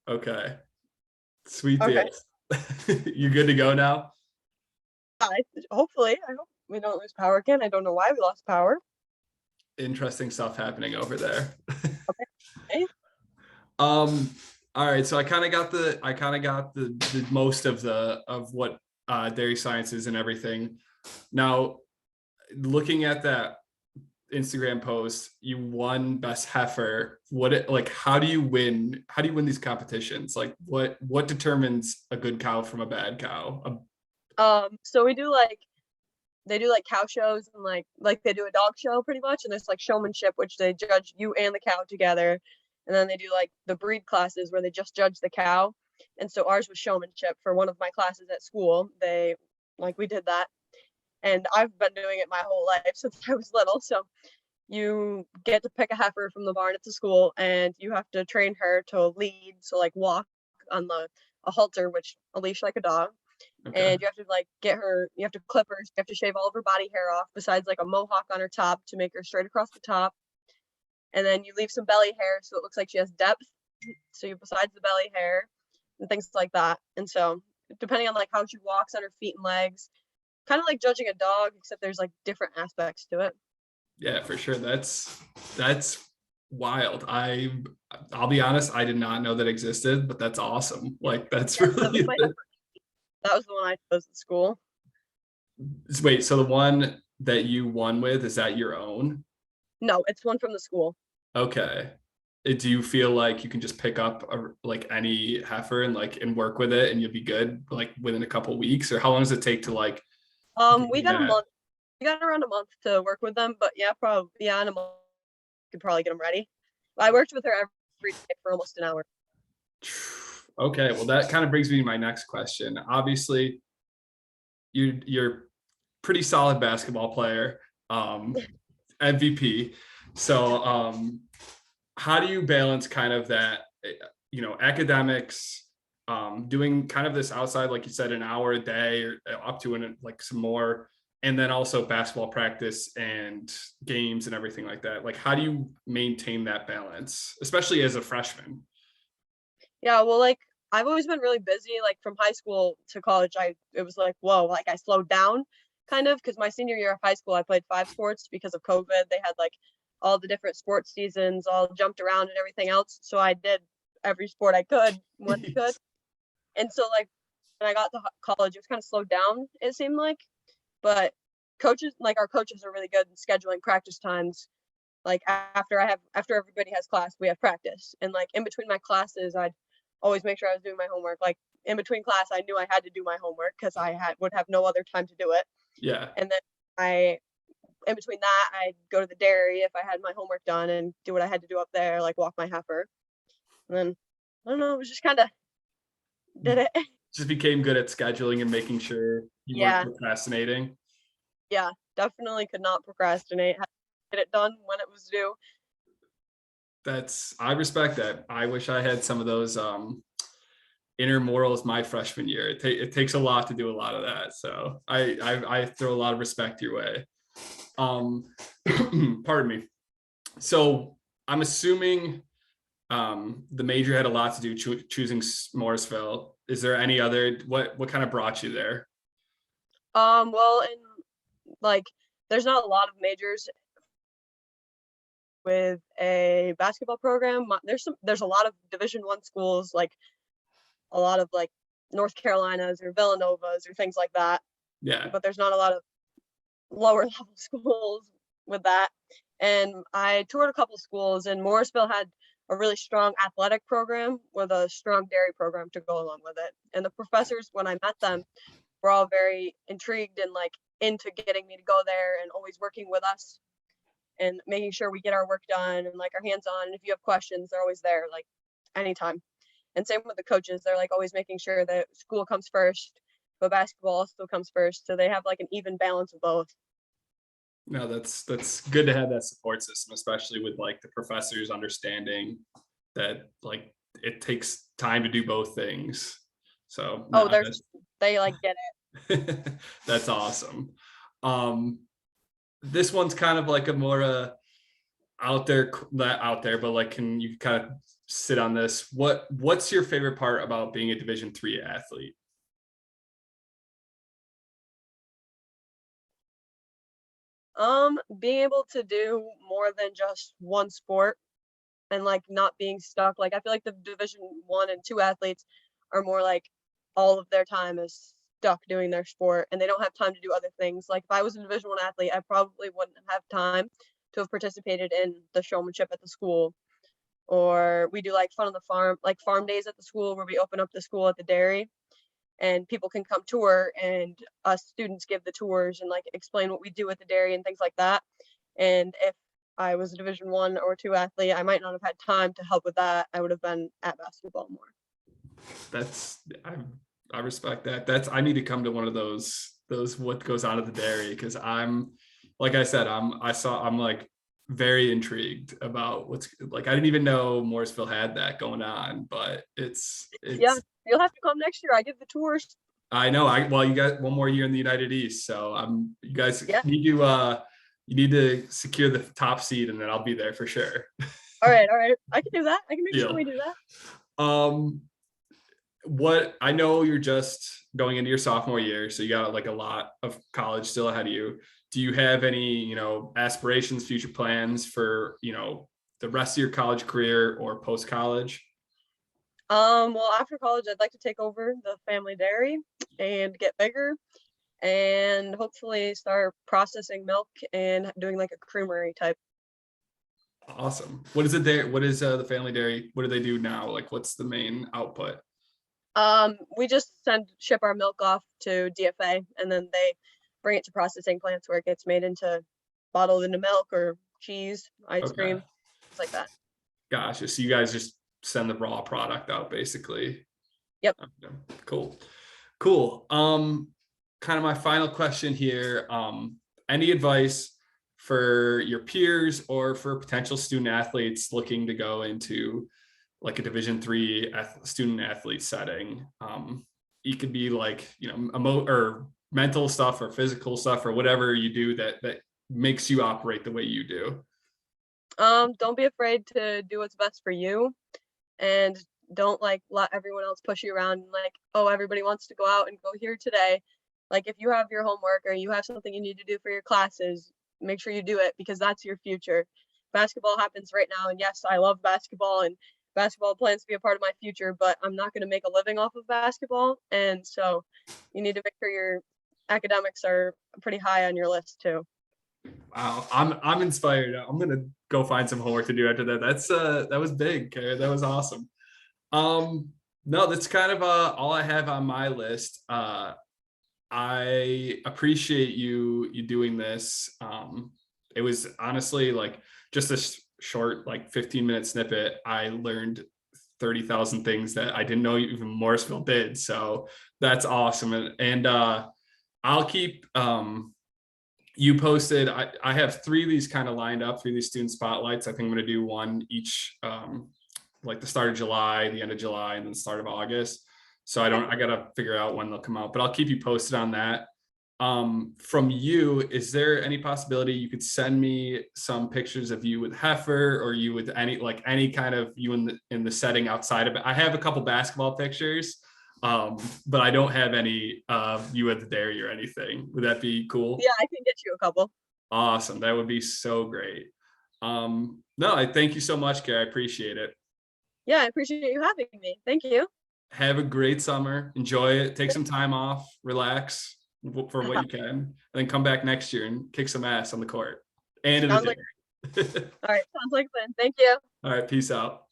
Okay. Sweet deal. Okay. You good to go now? Hopefully, I hope we don't lose power again. I don't know why we lost power. Interesting stuff happening over there. Okay. Um, all right, so I kind of got the most of what dairy science is and everything. Now, looking at that Instagram post, you won best heifer. How do you win? How do you win these competitions? Like what determines a good cow from a bad cow? So we do like they do like cow shows and like they do a dog show pretty much, and there's like showmanship, which they judge you and the cow together, and then they do like the breed classes where they just judge the cow. And so ours was showmanship for one of my classes at school. We did that, and I've been doing it my whole life since I was little. So you get to pick a heifer from the barn at the school, and you have to train her to lead, so like walk on the a halter, which a leash like a dog, Okay. and you have to like get her, you have to clip her, you have to shave all of her body hair off besides like a mohawk on her top to make her straight across the top, and then you leave some belly hair so it looks like she has depth, so you besides the belly hair and things like that. And so depending on like how she walks on her feet and legs, kind of like judging a dog, except there's like different aspects to it. Yeah, for sure. That's wild. I'll be honest, I did not know that existed, but that's awesome. Like that's Yeah, that was really my that was the one I chose at school. wait, so the one that you won with, is that your own? No, it's one from the school. Okay. Do you feel like you can just pick up like any heifer and work with it and you'll be good like within a couple weeks, or how long does it take to like We do got a that? month. We got around a month to work with them, but yeah, probably yeah, in a month could probably get them ready. I worked with her every day for almost an hour. Okay, well that kind of brings me to my next question. Obviously, you're pretty solid basketball player, MVP. So, how do you balance kind of that, academics, doing kind of this outside, like you said, an hour a day or up to like some more, and then also basketball practice and games and everything like that? Like, how do you maintain that balance, especially as a freshman? Yeah, well, like I've always been really busy. Like from high school to college, I it was like whoa, like I slowed down kind of because my senior year of high school, I played 5 sports because of COVID. They had like all the different sports seasons, all jumped around and everything else. So I did every sport I could when I could. And so like when I got to college, it was kind of slowed down. It seemed like, but our coaches are really good in scheduling practice times. Like after everybody has class, we have practice, and like in between my classes, I'd always make sure I was doing my homework. Like in between class, I knew I had to do my homework because I had would have no other time to do it. Yeah. And then I in between that, I'd go to the dairy if I had my homework done and do what I had to do up there, like walk my heifer. And then I don't know, it was just kind of did it. Just became good at scheduling and making sure you weren't Yeah, procrastinating. yeah, definitely could not procrastinate. Had to get it done when it was due. I respect that. I wish I had some of those inner morals my freshman year. It takes a lot to do a lot of that. So I throw a lot of respect your way. Um, pardon me. So I'm assuming the major had a lot to do choosing Morrisville. Is there any other what kind of brought you there? Well, and like there's not a lot of majors with a basketball program. There's a lot of Division 1 schools, like a lot of like North Carolinas or Villanovas or things like that. Yeah. But there's not a lot of lower level schools with that. And I toured a couple schools, and Morrisville had a really strong athletic program with a strong dairy program to go along with it. And the professors, when I met them, were all very intrigued and like into getting me to go there and always working with us and making sure we get our work done and like our hands on. And if you have questions, they're always there, like anytime. And same with the coaches, they're like always making sure that school comes first, but basketball also comes first. So they have like an even balance of both. No, that's good to have that support system, especially with like the professors understanding that like it takes time to do both things. So Oh, no, they like get that's awesome. Um, this one's kind of like a more out there, not out there, but like, can you kind of sit on this? What's your favorite part about being a Division III athlete? Being able to do more than just one sport and like not being stuck. Like I feel like the Division I and II athletes are more like all of their time is stuck doing their sport and they don't have time to do other things. Like if I was a Division I athlete, I probably wouldn't have time to have participated in the showmanship at the school. Or we do like fun on the farm, like farm days at the school where we open up the school at the dairy and people can come tour and us students give the tours and like explain what we do at the dairy and things like that. And if I was a Division I or II athlete, I might not have had time to help with that. I would have been at basketball more. That's I respect that. That's I need to come to one of those what goes on at the dairy, because I'm like I said, I'm like very intrigued about what's like. I didn't even know Morrisville had that going on, but Yeah, it's you'll have to come next year. I give the tours. I know. Well, you got one more year in the United East, so you guys Yeah. need to you need to secure the top seed, and then I'll be there for sure. All right. All right. I can do that. I can make sure Deal. we do that. What I know, you're just going into your sophomore year, so you got like a lot of college still ahead of you. Do you have any, aspirations, future plans for, the rest of your college career or post college? Well, after college, I'd like to take over the family dairy and get bigger and hopefully start processing milk and doing like a creamery type. Awesome. What is it there? What is the family dairy? What do they do now? Like, what's the main output? We just ship our milk off to DFA and then they bring it to processing plants where it gets made into bottled into milk or cheese, ice Okay. cream, things like that. Gotcha. So you guys just send the raw product out basically. Yep. Okay. Cool. Cool. Kind of my final question here. Any advice for your peers or for potential student athletes looking to go into like a Division III student athlete setting? It could be like, or mental stuff or physical stuff or whatever you do that makes you operate the way you do. Don't be afraid to do what's best for you and don't like let everyone else push you around and like, oh, everybody wants to go out and go here today. Like if you have your homework or you have something you need to do for your classes, make sure you do it because that's your future. Basketball happens right now. And yes, I love basketball and basketball plans to be a part of my future, but I'm not going to make a living off of basketball. And so you need to make sure your academics are pretty high on your list too. Wow, I'm inspired. I'm gonna go find some homework to do after that. That was big, Cara. That was awesome. No, that's kind of all I have on my list. I appreciate you doing this. It was honestly like just a short, like 15-minute snippet. I learned 30,000 things that I didn't know even Morrisville did. So that's awesome. And I'll keep you posted. I have 3 of these kind of lined up, 3 of these student spotlights. I think I'm going to do one each, like the start of July, the end of July, and then the start of August. So I got to figure out when they'll come out, but I'll keep you posted on that. From you, is there any possibility you could send me some pictures of you with Heifer or you with any kind of you in the setting outside of it? I have a couple basketball pictures, but I don't have any you at the dairy or anything. Would that be cool? Yeah, I can get you a couple. Awesome. That would be so great. No, I thank you so much, Cara. I appreciate it. Yeah, I appreciate you having me. Thank you. Have a great summer. Enjoy it. Take some time off, relax for what you can, and then come back next year and kick some ass on the court and in the Sounds like dairy. all right. Sounds like a plan. Thank you. All right. Peace out.